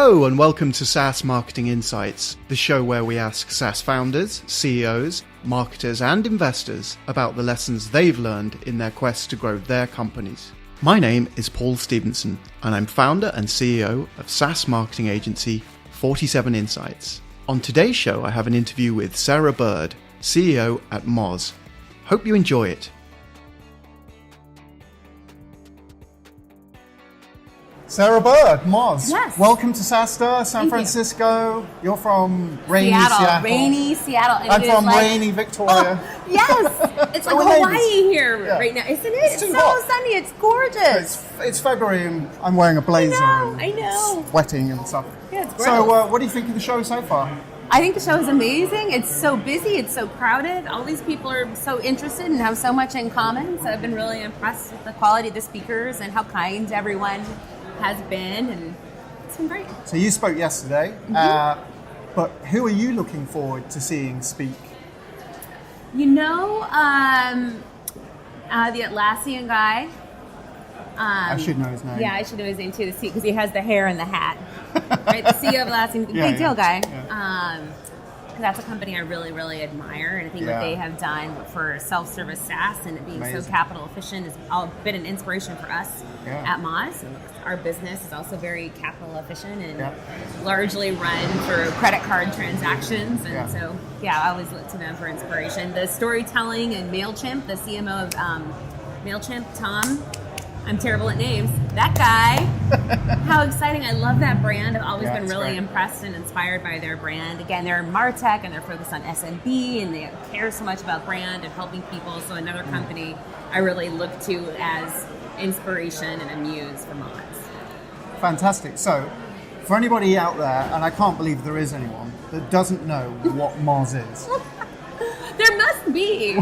Hello and welcome to SaaS Marketing Insights, the show where we ask SaaS founders, CEOs, marketers and investors about the lessons they've learned in their quest to grow their companies. My name is Paul Stevenson and I'm founder and CEO of SaaS marketing agency 47 Insights. On today's show I have an interview with Sarah Bird, CEO at Moz. Hope you enjoy it. Sarah Bird, Moz. Yes. Welcome to SaaStar, San Francisco. You're from rainy Seattle. Rainy Seattle. And I'm from rainy Victoria. Oh, yes. It's like Hawaii here right now, isn't it? It's so hot. sunny. It's gorgeous. It's February and I'm wearing a blazer. I know. It's sweating and stuff. Yeah, it's gross. So what do you think of the show so far? I think the show is amazing. It's so busy. It's so crowded. All these people are so interested and have so much in common. So I've been really impressed with the quality of the speakers and how kind everyone has been, and it's been great. So you spoke yesterday, but who are you looking forward to seeing speak? You know, the Atlassian guy. I should know his name. Yeah, I should know his name too, because he has the hair and the hat. Right, the CEO of Atlassian, big deal guy. Yeah. That's a company I really, really admire, and I think what they have done for self-service SaaS and it being so capital efficient has all been an inspiration for us at Moz. And our business is also very capital efficient and largely run through credit card transactions, and so I always look to them for inspiration. The storytelling and MailChimp, the CMO of MailChimp, Tom. I'm terrible at names. That guy. How exciting. I love that brand. I've always been really impressed and inspired by their brand. Again, they're MarTech and they're focused on SMB and they care so much about brand and helping people. So another company I really look to as inspiration and a muse for Moz. Fantastic. So for anybody out there, and I can't believe there is anyone, that doesn't know what Moz is. There must be.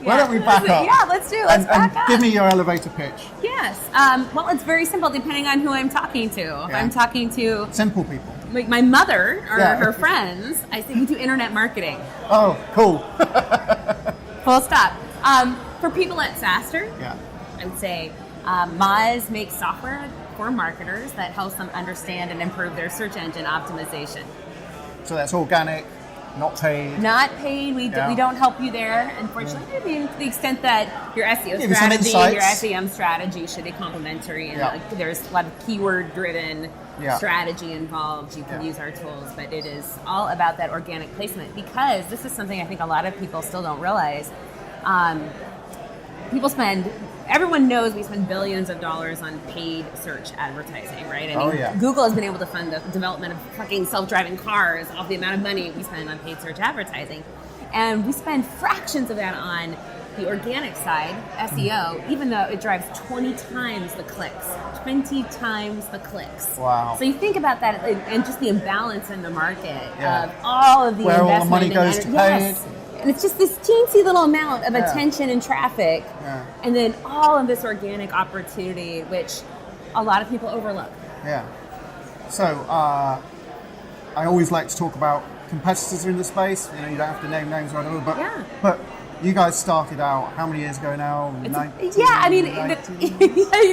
Why don't we back up? Yeah, let's do. Let's back up. Give me your elevator pitch. Yes. Well, it's very simple depending on who I'm talking to. If I'm talking to simple people, like my mother or her friends, I say we do internet marketing. Oh, cool. Full stop. For people at SaaStar, I would say Moz makes software for marketers that helps them understand and improve their search engine optimization. So that's organic. Not paid. Not paid. We don't help you there, unfortunately. I mean, to the extent that your SEO Give strategy and your SEM strategy should be complementary, and there's a lot of keyword-driven strategy involved. You can use our tools, but it is all about that organic placement, because this is something I think a lot of people still don't realize. Everyone knows we spend billions of dollars on paid search advertising, right? I mean, Google has been able to fund the development of fucking self-driving cars off the amount of money we spend on paid search advertising. And we spend fractions of that on the organic side, SEO, even though it drives 20 times the clicks. 20 times the clicks. Wow. So you think about that and just the imbalance in the market of all of the where investment. all the money goes to paid. And it's just this teensy little amount of attention and traffic, and then all of this organic opportunity, which a lot of people overlook. Yeah. So I always like to talk about competitors in the space. You know, you don't have to name names or whatever, but you guys started out how many years ago now? It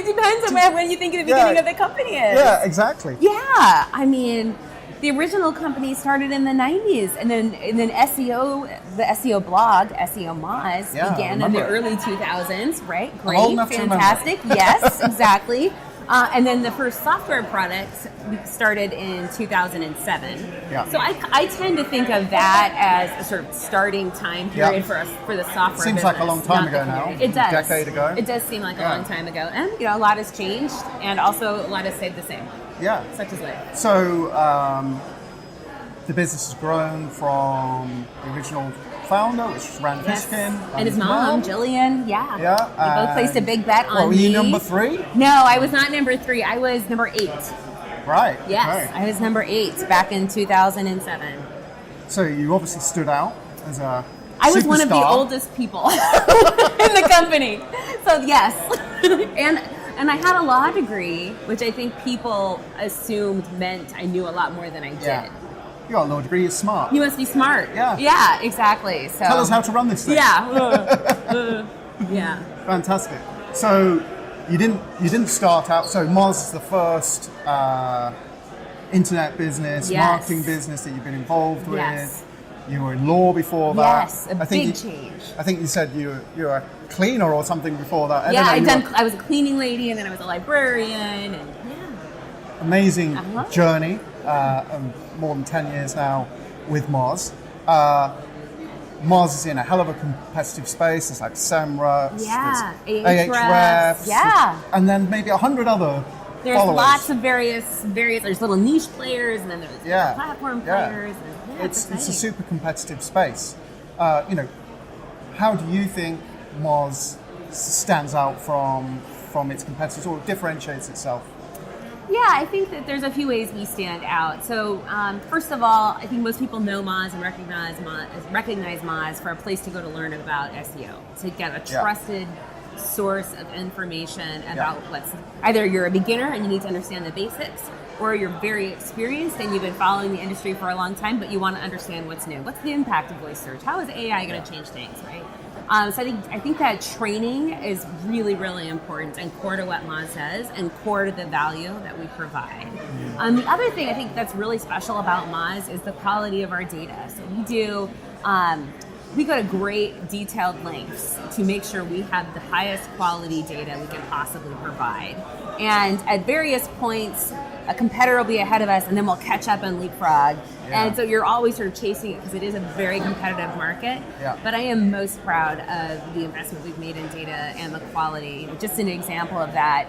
depends on when you think the beginning of the company is. Yeah, exactly. Yeah, I mean, the original company started in the 90s, and then SEO, the SEO blog, SEO Moz, began in the early 2000s, right? Great, fantastic. Yes, exactly. And then the first software product started in 2007. Yeah. So I tend to think of that as a sort of starting time period for us, for the software Seems business, like a long time ago now. It does. A decade ago. It does seem like a long time ago. And, a lot has changed, and also a lot has stayed the same. Yeah. Such as life. So the business has grown from the original founder, which was Rand Fishkin. And his mom, Jillian. Yeah. We both placed a big bet on me. Were you number 3? No, I was not number 3. I was number 8. Right. Yes, right. I was number 8 back in 2007. So you obviously stood out as a I was one of the oldest people in the company. So yes. And I had a law degree, which I think people assumed meant I knew a lot more than I did. Yeah. You got a law degree, you're smart. You must be smart. Yeah. Yeah, exactly. So tell us how to run this thing. Yeah. Yeah. Fantastic. So you didn't start out. So Moz is the first internet business, marketing business that you've been involved with. Yes. You were in law before that. Yes, big change. I think you said you were a cleaner or something before that. I was a cleaning lady, and then I was a librarian, and amazing journey, more than 10 years now with Moz. Moz is in a hell of a competitive space. It's like SEMrush, there's Ahrefs, and then maybe 100 other There's followers. Lots of various, there's little niche players, and then there's platform players. And, it's a super competitive space. How do you think Moz stands out from its competitors or differentiates itself? Yeah, I think that there's a few ways we stand out. So first of all, I think most people know Moz and recognize Moz for a place to go to learn about SEO, to get a trusted source of information about what's, either you're a beginner and you need to understand the basics, or you're very experienced and you've been following the industry for a long time, but you want to understand what's new. What's the impact of voice search? How is AI going to change things, right? So I think that training is really, really important and core to what Moz says and core to the value that we provide. The other thing I think that's really special about Moz is the quality of our data. So we go to great detailed lengths to make sure we have the highest quality data we can possibly provide. And at various points, a competitor will be ahead of us, and then we'll catch up and leapfrog. Yeah. And so you're always sort of chasing it because it is a very competitive market. Yeah. But I am most proud of the investment we've made in data and the quality. Just an example of that,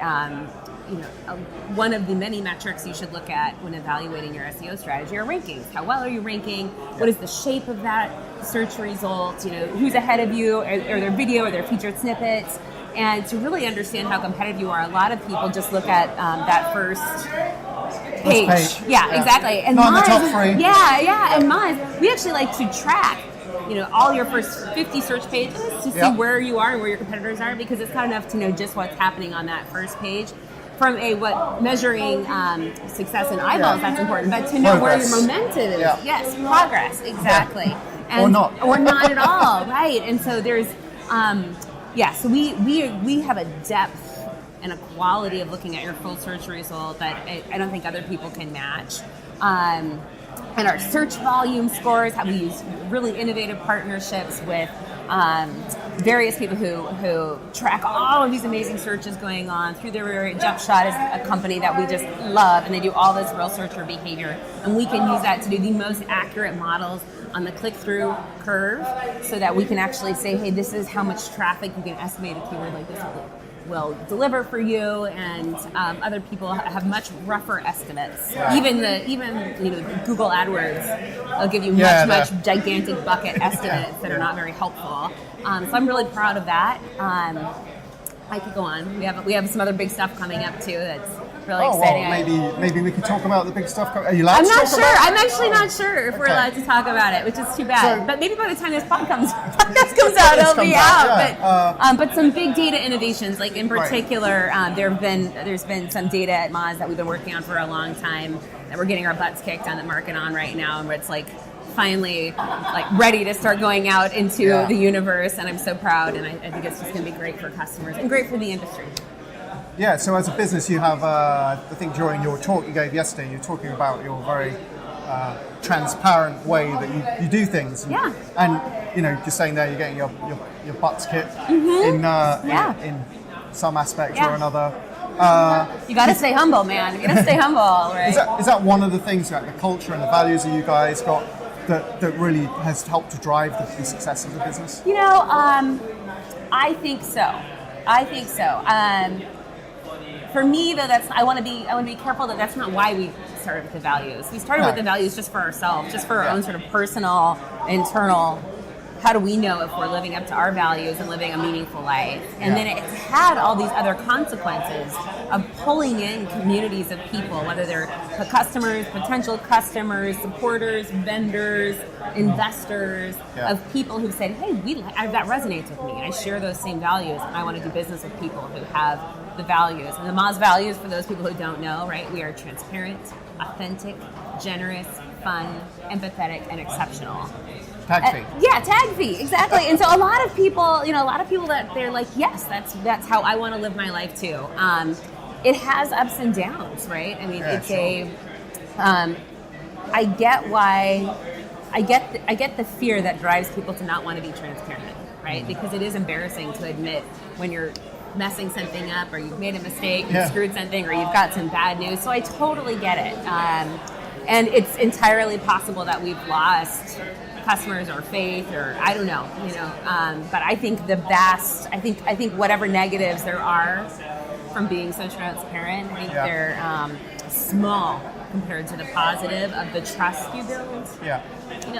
one of the many metrics you should look at when evaluating your SEO strategy are rankings. How well are you ranking? What is the shape of that search result? Who's ahead of you? Are there video? Are there featured snippets? And to really understand how competitive you are, a lot of people just look at that first page. Yeah, exactly. And not Moz, in the top 3. Yeah. And Moz, we actually like to track, all your first 50 search pages to see where you are and where your competitors are, because it's not enough to know just what's happening on that first page. From measuring success in eyeballs, that's important, but to know progress. Where your momentum is. Yeah. Yes, progress, exactly. And, or not at all, right? And so there's, so we have a depth and a quality of looking at your full search result that I don't think other people can match. And our search volume scores, we use really innovative partnerships with various people who track all of these amazing searches going on through their JumpShot is a company that we just love, and they do all this real searcher behavior, and we can use that to do the most accurate models on the click-through curve so that we can actually say, hey, this is how much traffic you can estimate a keyword like this will deliver for you, and other people have much rougher estimates. Even Google AdWords will give you much gigantic bucket estimates that are not very helpful. So I'm really proud of that. I could go on. We have some other big stuff coming up too. That's really exciting. Well, maybe we can talk about the big stuff. Are you allowed to talk about it? I'm actually not sure if we're allowed to talk about it, which is too bad. But maybe by the time this podcast comes out, it'll be out. But some big data innovations, like in particular, there's been some data at Moz that we've been working on for a long time that we're getting our butts kicked on the market on right now, and where it's finally ready to start going out into the universe, and I'm so proud, and I think it's just going to be great for customers and great for the industry. Yeah, so as a business, you have, I think during your talk you gave yesterday, you're talking about your very transparent way that you do things. And just saying there, you're getting your butts kicked in some aspect or another. You got to stay humble, man. You got to stay humble, right? Is that one of the things, like the culture and the values that you guys got that really has helped to drive the success of the business? I think so. For me, though, I want to be careful that that's not why we started with the values. We started with the values just for ourselves, just for our own sort of personal, internal. How do we know if we're living up to our values and living a meaningful life? And then it's had all these other consequences of pulling in communities of people, whether they're customers, potential customers, supporters, vendors, investors, of people who've said, hey, that resonates with me. I share those same values, and I want to do business with people who have the values. And the Moz values, for those people who don't know, right, we are transparent, authentic, generous, fun, empathetic, and exceptional. Tag fee. Tag fee, exactly. And so a lot of people that they're like, yes, that's how I want to live my life too. It has ups and downs, right? I mean, I get why. I get the fear that drives people to not want to be transparent, right? Because it is embarrassing to admit when you're messing something up, or you've made a mistake, you screwed something, or you've got some bad news. So I totally get it, and it's entirely possible that we've lost customers or faith, or I don't know, But I think I think whatever negatives there are from being so transparent, I think they're small compared to the positive of the trust you build. Yeah.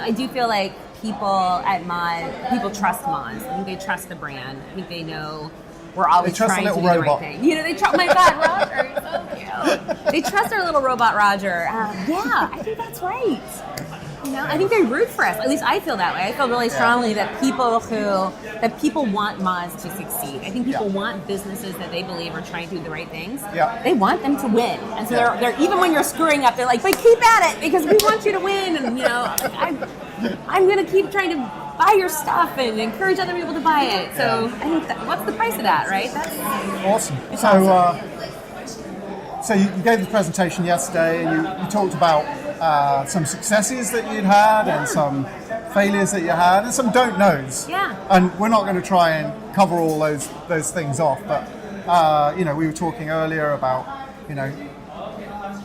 I do feel like people at Moz, people trust Moz. I think they trust the brand. I think they know we're always trying to do the right thing. They trust. My God, Roger, you're so cute. They trust our little robot Roger. Yeah, I think that's right. I think they root for us. At least I feel that way. I feel really strongly that people want Moz to succeed. I think people want businesses that they believe are trying to do the right things. Yeah. They want them to win, and so they're even when you're screwing up, they're like, "But keep at it because we want you to win." And I'm going to keep trying to buy your stuff and encourage other people to buy it. So I think what's the price of that, right? That's awesome. So you gave the presentation yesterday, and you talked about some successes that you'd had, and some failures that you had, and some don't knows. Yeah. And we're not going to try and cover all those things off, but we were talking earlier about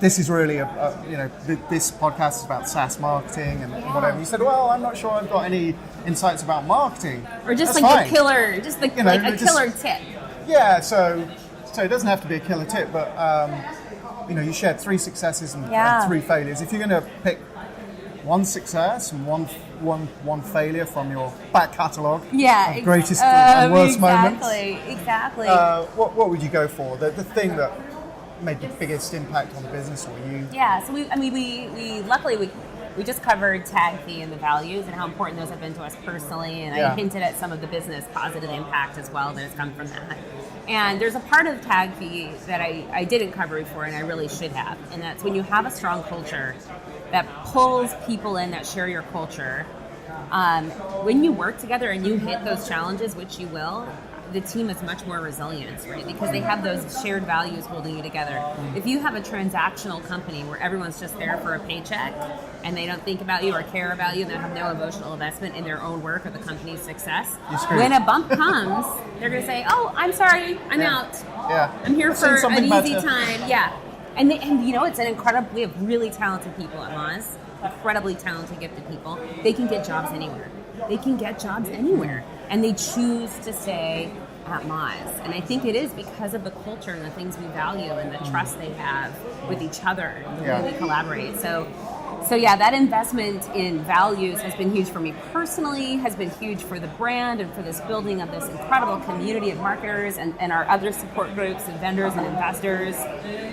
this is really this podcast is about SaaS marketing and whatever. You said, well, I'm not sure I've got any insights about marketing, or just That's like fine. A killer, just like, a killer tip. Yeah. So it doesn't have to be a killer tip, but you shared 3 successes and 3 failures. If you're going to pick one success and one failure from your back catalogue, of greatest and worst moments, exactly. What would you go for? The thing that made the biggest impact on the business for you? Yeah. So we luckily we just covered tag fee and the values and how important those have been to us personally, and I hinted at some of the business positive impact as well that has come from that. And there's a part of tag fee that I didn't cover before, and I really should have, and that's when you have a strong culture that pulls people in that share your culture. When you work together and you hit those challenges, which you will, the team is much more resilient, right? Because they have those shared values holding you together. If you have a transactional company where everyone's just there for a paycheck and they don't think about you or care about you, and they have no emotional investment in their own work or the company's success, when a bump comes, they're going to say, "Oh, I'm sorry, I'm out. Yeah. I'm here for an easy time." Yeah. And it's an incredible, we have really talented people at Moz, incredibly talented, gifted people. They can get jobs anywhere. And they choose to stay at Moz. And I think it is because of the culture and the things we value and the trust they have with each other and the way we collaborate. So that investment in values has been huge for me personally, has been huge for the brand and for this building of this incredible community of marketers and our other support groups and vendors and investors,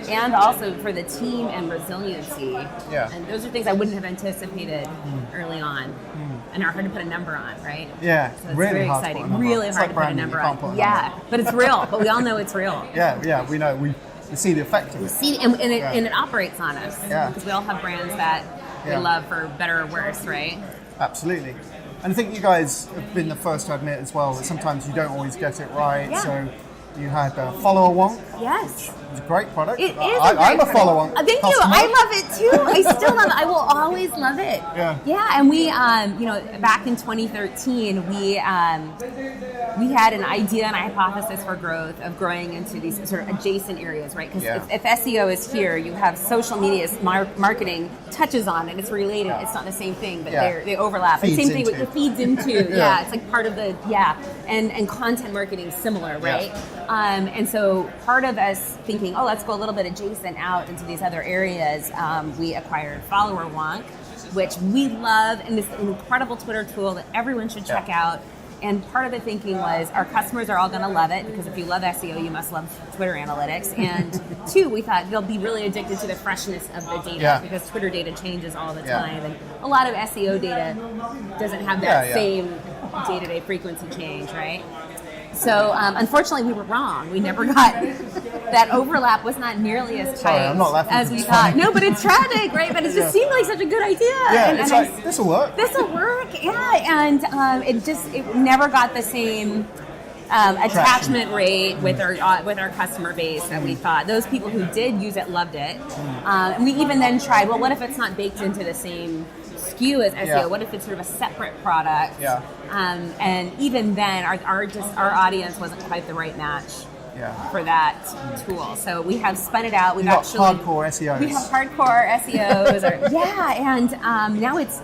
and also for the team and resiliency. Yeah. And those are things I wouldn't have anticipated early on. And are hard to put a number on, right? Yeah, so it's really very exciting. Really hard to put a number on. Yeah, but it's real. But we all know it's real. Yeah, we know. We see the effect of it. We see, and it operates on us. Yeah. Because we all have brands that we love for better or worse, right? Absolutely. And I think you guys have been the first to admit as well that sometimes you don't always get it right. Yeah. So you had Follow a Wonk. Yes. It's a great product. It is I'm a Follow a Wonk. Thank you. I love it too. I still love it. I will always love it. Yeah. Yeah. And we, back in 2013, we had an idea and a hypothesis for growth of growing into these sort of adjacent areas, right? Because if SEO is here, you have social media marketing touches on it. It's related. Yeah. It's not the same thing, but they overlap. And same thing with the feeds into. It's like part of the and content marketing similar, right? Yeah. And so part of us thinking, let's go a little bit adjacent out into these other areas, we acquired Follower Wonk, which we love, and this incredible Twitter tool that everyone should check out. And part of the thinking was our customers are all going to love it, because if you love SEO, you must love Twitter analytics. And 2, we thought they'll be really addicted to the freshness of the data, because Twitter data changes all the time. And a lot of SEO data doesn't have that same day-to-day frequency change, right? So unfortunately, we were wrong. We never got that overlap was not nearly as tight as we thought. No, but it's tragic, right? But it just seemed like such a good idea. Yeah, and it's like, this will work. This will work, yeah. And it never got the same attachment rate with our customer base that we thought those people who did use it loved it. And we even then tried, well, what if it's not baked into the same SKU as SEO? Yeah. What if it's sort of a separate product? Yeah. And even then, our audience wasn't quite the right match. For that tool. So we have spun it out. We've got hardcore SEOs. We have hardcore SEOs. And now it's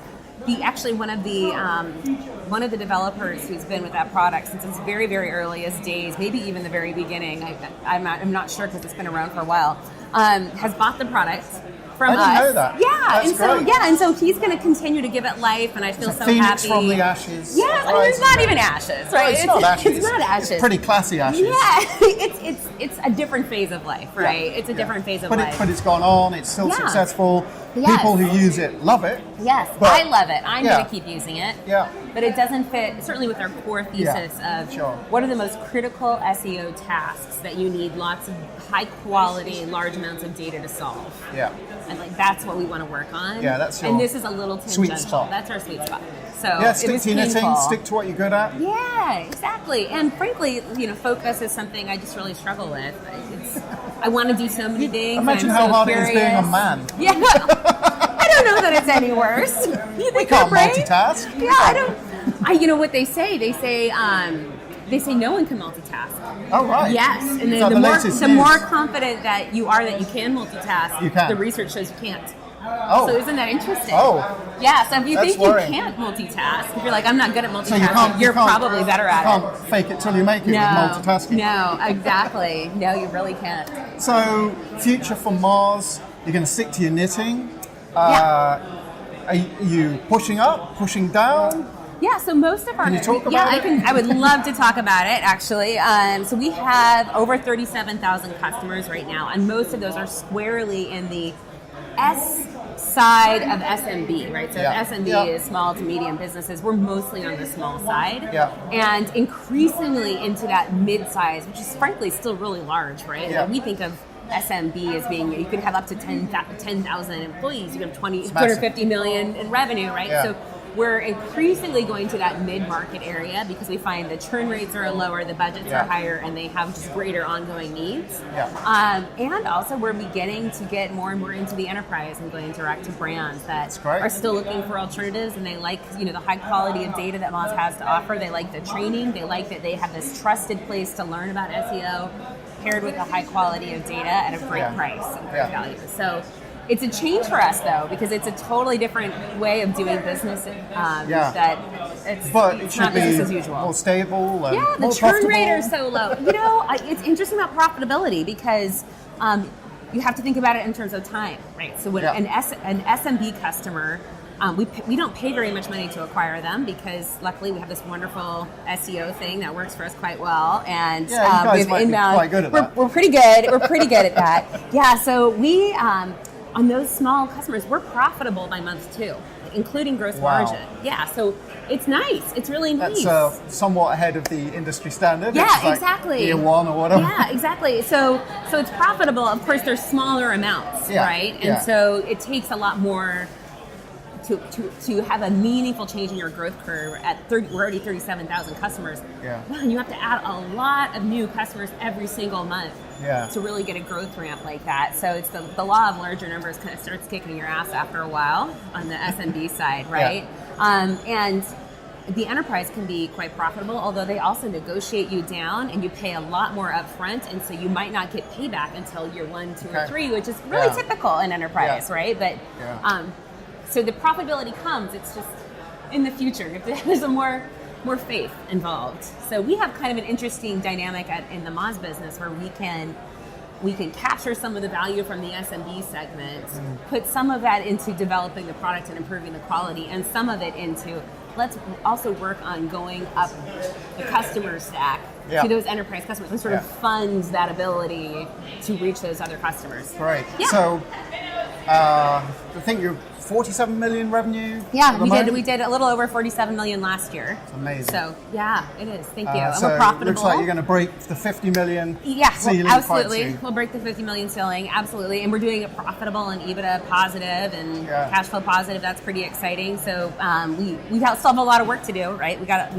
one of the developers who's been with that product since its very, very earliest days, maybe even the very beginning. I'm not sure because it's been around for a while. Has bought the product from us. I didn't know that. Yeah, and so he's going to continue to give it life, and I feel so Phoenix happy. from the ashes. Yeah, I mean, it's not even ashes, right? It's not ashes. It's not ashes. It's pretty classy ashes. Yeah, it's a different phase of life, right? Yeah. It's a different phase of life. But it's gone on. It's still successful. Yes. People who use it love it. Yes, I love it. I'm going to keep using it. Yeah. But it doesn't fit, certainly with our core thesis of what are the most critical SEO tasks that you need lots of high quality, large amounts of data to solve. Yeah. And that's what we want to work on. Yeah, that's your and this is a little tangential. sweet spot. That's our sweet spot. So stick to your knitting, stick to what you're good at. Yeah, exactly. And frankly, focus is something I just really struggle with. I want to do so many things. Imagine how hard it is being a man. Yeah. I don't know that it's any worse. You think we can't multitask. Yeah, I don't. You know what they say? They say no one can multitask. Oh, right. Yes, and then the more confident that you are that you can multitask, the research shows you can't. Oh. So isn't that interesting? Oh. Yeah, so if you think worrying. you can't multitask, if you're like, I'm not good at multitasking, you're probably better at it. You can't fake it till you make it with multitasking. No, exactly. No, you really can't. So, future for Mars, you're going to stick to your knitting. Are you pushing up, pushing down? Yeah, so most of our... Can you talk about it? I would love to talk about it, actually. So we have over 37,000 customers right now, and most of those are squarely in the S side of SMB, right? So SMB is small to medium businesses. We're mostly on the small side. And increasingly into that mid-size, which is frankly still really large, right? Like we think of SMB as being, you can have up to 10,000 employees, you can have 250 million in revenue, right? So we're increasingly going to that mid-market area because we find the churn rates are lower, the budgets are higher, and they have just greater ongoing needs. And also we're beginning to get more and more into the enterprise and going direct to brands that are still looking for alternatives, and they like the high quality of data that Moz has to offer. They like the training. They like that they have this trusted place to learn about SEO paired with a high quality of data at a great price and great value. So it's a change for us, though, because it's a totally different way of doing business. That it's not business as usual. More stable. And the more churn profitable. rate are so low. It's interesting about profitability because you have to think about it in terms of time, right? So when an SMB customer, we don't pay very much money to acquire them because luckily we have this wonderful SEO thing that works for us quite well, and you guys might inbound. Be quite good at that. We're pretty good. We're pretty good at that. Yeah. So we. On those small customers, we're profitable by month 2, including gross margin. Yeah, so it's nice. It's really nice. That's somewhat ahead of the industry standard. Yeah, it's like exactly. Year 1 or whatever. Yeah, exactly. So it's profitable. Of course, there's smaller amounts, right? And so it takes a lot more to have a meaningful change in your growth curve. We're already 37,000 customers. Man, you have to add a lot of new customers every single month. To really get a growth ramp like that. So it's the law of larger numbers kind of starts kicking your ass after a while on the SMB side, right? And the enterprise can be quite profitable, although they also negotiate you down and you pay a lot more upfront, and so you might not get payback until year 1, 2, or 3, which is really typical in enterprise, right? But so the profitability comes, it's just in the future. There's a more faith involved. So we have kind of an interesting dynamic in the Moz business where we can capture some of the value from the SMB segment, put some of that into developing the product and improving the quality, and some of it into let's also work on going up the customer stack to those enterprise customers and sort of funds that ability to reach those other customers. Right. So I think you're 47 million revenue? Yeah, we did a little over 47 million last year. It's amazing. So, yeah, it is. Thank you. And so we're profitable. It looks like you're going to break the 50 million ceiling. Absolutely. We'll break the 50 million ceiling, absolutely. And we're doing it profitable and EBITDA positive and cash flow positive. That's pretty exciting. So we still have a lot of work to do, right? We got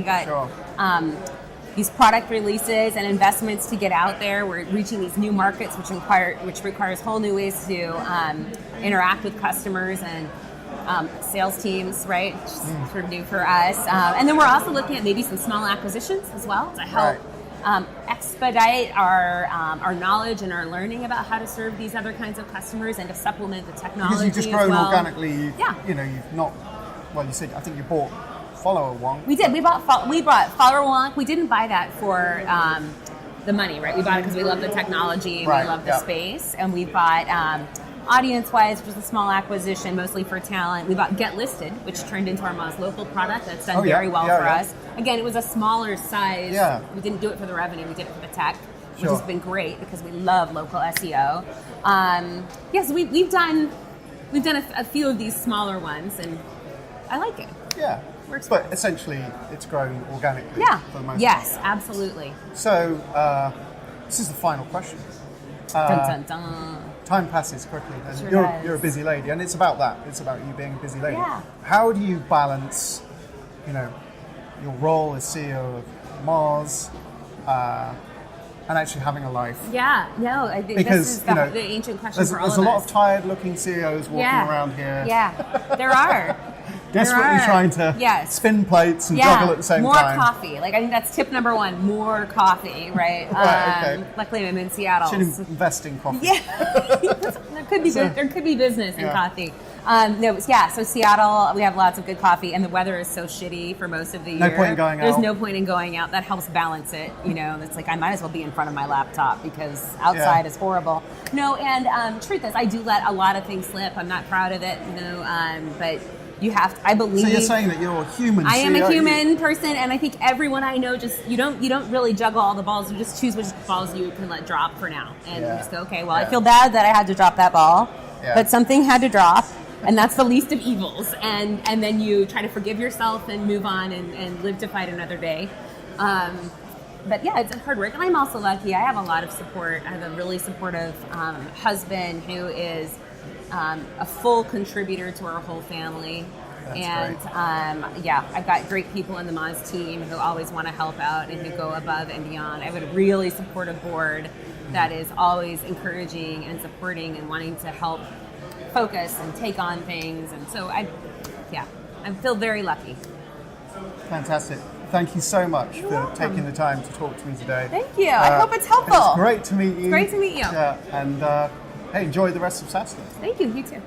these product releases and investments to get out there. We're reaching these new markets, which requires whole new ways to interact with customers and sales teams, right? Which is sort of new for us. And then we're also looking at maybe some small acquisitions as well to help expedite our knowledge and our learning about how to serve these other kinds of customers and to supplement the technology. Because you've just grown organically. You've not. Well, you said I think you bought Follower Wonk. We did. We bought Follower Wonk. We didn't buy that for the money, right? We bought it because we love the technology and we love the space. And we bought AudienceWise, which was a small acquisition, mostly for talent. We bought Get Listed, which turned into our Moz Local product. That's done very well for us. Again, it was a smaller size. Yeah. We didn't do it for the revenue. We did it for the tech, which has been great because we love local SEO. So we've done a few of these smaller ones, and I like it. Yeah. But essentially, it's grown organically for the most part. Yes, absolutely. So, this is the final question. Dun, dun, dun. Time passes quickly, and Sure you're a busy lady, and it's about that. It's about you being a busy lady. Yeah. How do you balance, your role as CEO of Moz, and actually having a life? Yeah, no, I think this is the ancient question for all of us. There's a lot of tired-looking CEOs walking around here. Yeah, there are. Desperately trying to spin plates and juggle at the same time. More coffee. I think that's tip number one, more coffee, right? Okay. Luckily, I'm in Seattle. Should invest in coffee. Yeah. there could be business in coffee. So Seattle, we have lots of good coffee, and the weather is so shitty for most of the year. No point in going out. There's no point in going out. That helps balance it. It's like I might as well be in front of my laptop because outside is horrible. No, and truth is, I do let a lot of things slip. I'm not proud of it, but you have to, I believe. So you're saying that you're a human. I am a human person, and I think everyone I know you don't really juggle all the balls. You just choose which balls you can let drop for now, and you just go, okay. Well, I feel bad that I had to drop that ball, but something had to drop, and that's the least of evils. And then you try to forgive yourself and move on and live to fight another day. But it's hard work, and I'm also lucky. I have a lot of support. I have a really supportive husband who is a full contributor to our whole family. That's great. I've got great people in the Moz team who always want to help out and who go above and beyond. I have a really supportive board that is always encouraging and supporting and wanting to help focus and take on things. And so I feel very lucky. Fantastic. Thank you so much for taking the time to talk to me today. Thank you. I hope it's helpful. It's great to meet you. Great to meet you. Yeah, and hey, enjoy the rest of SaaS Day. Thank you. You too.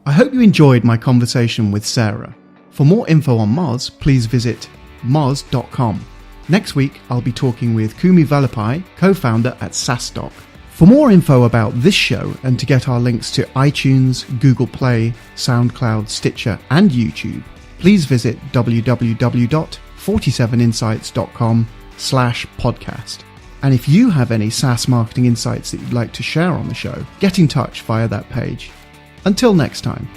I hope you enjoyed my conversation with Sarah. For more info on Moz, please visit moz.com. Next week, I'll be talking with Kumi Velapai, co-founder at SaaStock. For more info about this show and to get our links to iTunes, Google Play, SoundCloud, Stitcher, and YouTube, please visit www.47insights.com/podcast. And if you have any SaaS marketing insights that you'd like to share on the show, get in touch via that page. Until next time.